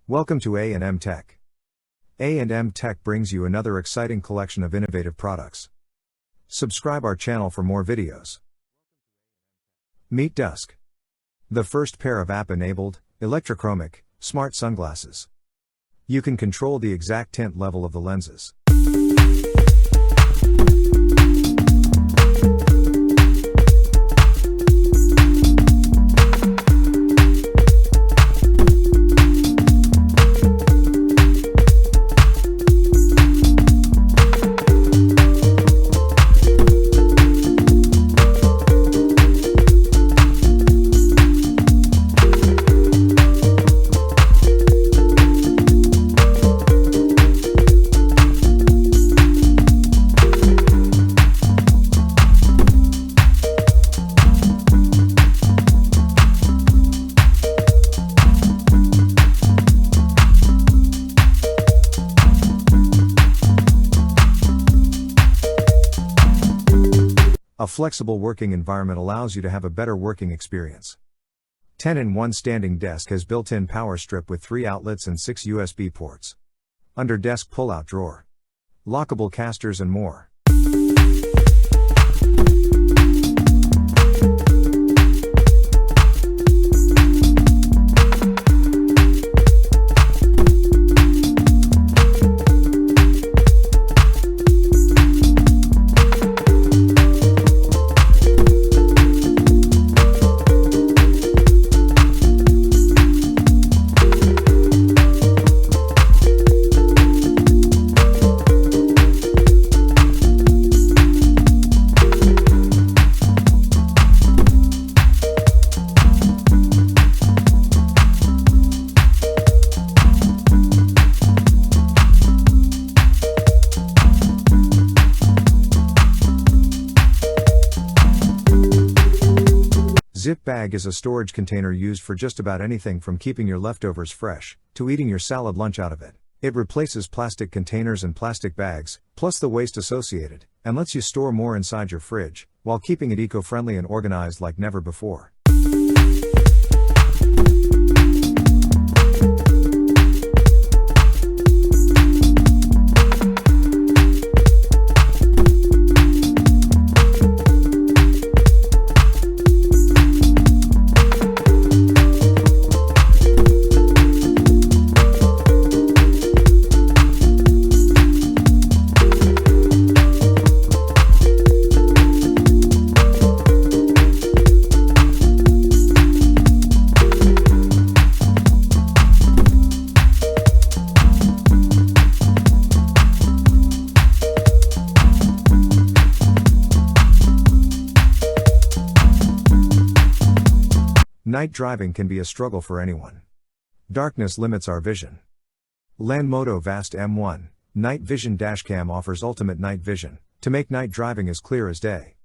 Welcome to A&M Tech. A&M Tech brings you another exciting collection of innovative products. Subscribe our channel for more videos. Meet Dusk. The first pair of app-enabled, electrochromic, smart sunglasses. You can control the exact tint level of the lenses. A flexible working environment allows you to have a better working experience. 10-in-1 standing desk has built-in power strip with 3 outlets and 6 USB ports. Under desk pull-out drawer. Lockable casters and more. Zip bag is a storage container used for just about anything from keeping your leftovers fresh, to eating your salad lunch out of it. It replaces plastic containers and plastic bags, plus the waste associated, and lets you store more inside your fridge, while keeping it eco-friendly and organized like never before. Night driving can be a struggle for anyone. Darkness limits our vision. Lanmoto Vast M1 Night Vision Dashcam offers ultimate night vision, to make night driving as clear as day.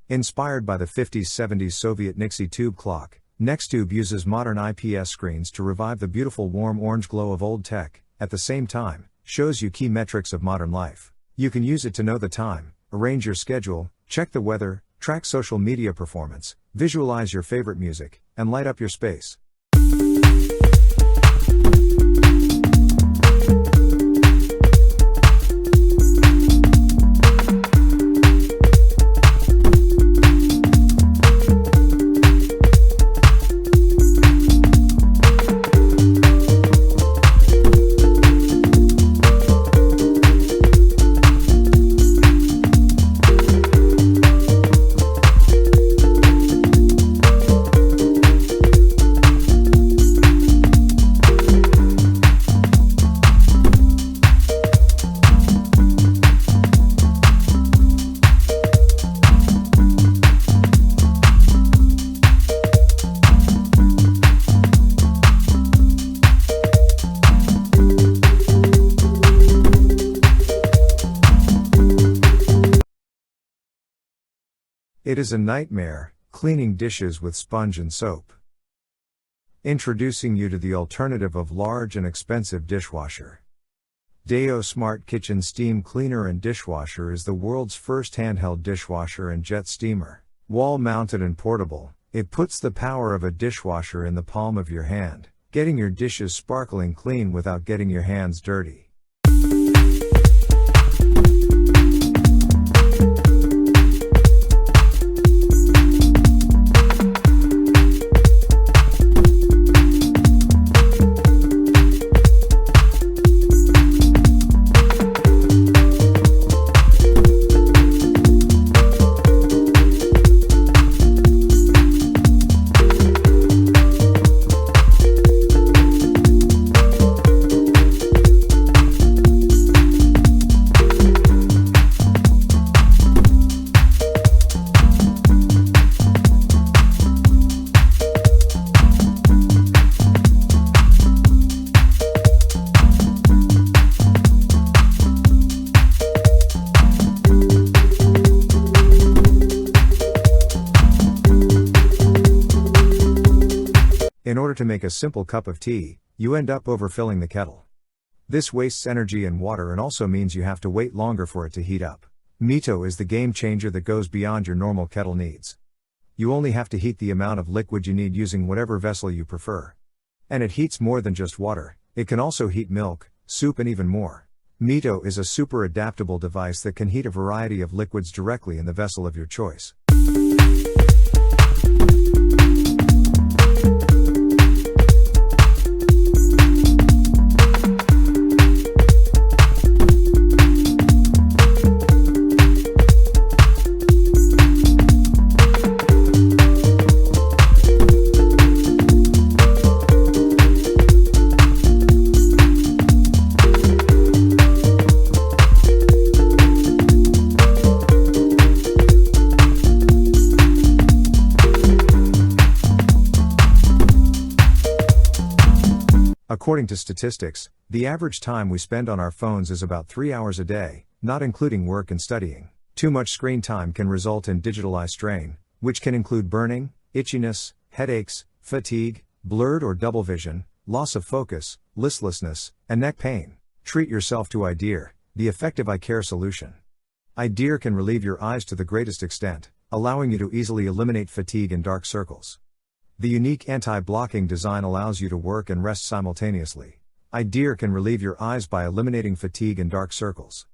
Inspired by the 50s-70s Soviet Nixie tube clock, NexTube uses modern IPS screens to revive the beautiful warm orange glow of old tech, at the same time, shows you key metrics of modern life. You can use it to know the time, arrange your schedule, check the weather, track social media performance, visualize your favorite music, and light up your space. It is a nightmare, cleaning dishes with sponge and soap. Introducing you to the alternative of large and expensive dishwasher. Deo Smart Kitchen Steam Cleaner and Dishwasher is the world's first handheld dishwasher and jet steamer. Wall-mounted and portable, it puts the power of a dishwasher in the palm of your hand, getting your dishes sparkling clean without getting your hands dirty. In order to make a simple cup of tea, you end up overfilling the kettle. This wastes energy and water and also means you have to wait longer for it to heat up. Mito is the game changer that goes beyond your normal kettle needs. You only have to heat the amount of liquid you need using whatever vessel you prefer. And it heats more than just water, it can also heat milk, soup and even more. Mito is a super adaptable device that can heat a variety of liquids directly in the vessel of your choice. According to statistics, the average time we spend on our phones is about 3 hours a day, not including work and studying. Too much screen time can result in digital eye strain, which can include burning, itchiness, headaches, fatigue, blurred or double vision, loss of focus, listlessness, and neck pain. Treat yourself to Eye Dear, the effective eye care solution. Eye Dear can relieve your eyes to the greatest extent, allowing you to easily eliminate fatigue and dark circles. The unique anti-blocking design allows you to work and rest simultaneously. Eye Dear can relieve your eyes by eliminating fatigue and dark circles.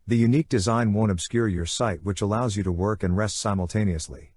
The unique design won't obscure your sight, which allows you to work and rest simultaneously.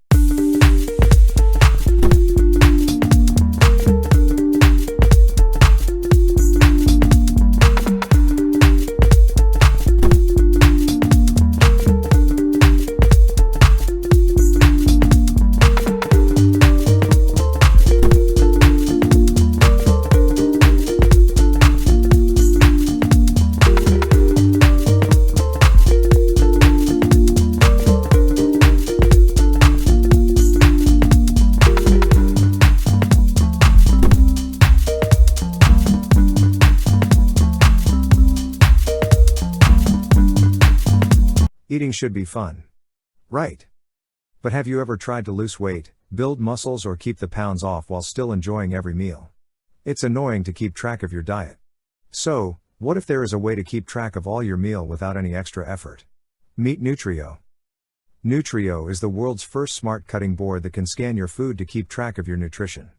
Eating should be fun. Right? But have you ever tried to lose weight, build muscles or keep the pounds off while still enjoying every meal? It's annoying to keep track of your diet. So, what if there is a way to keep track of all your meal without any extra effort? Meet Nutrio. Nutrio is the world's first smart cutting board that can scan your food to keep track of your nutrition.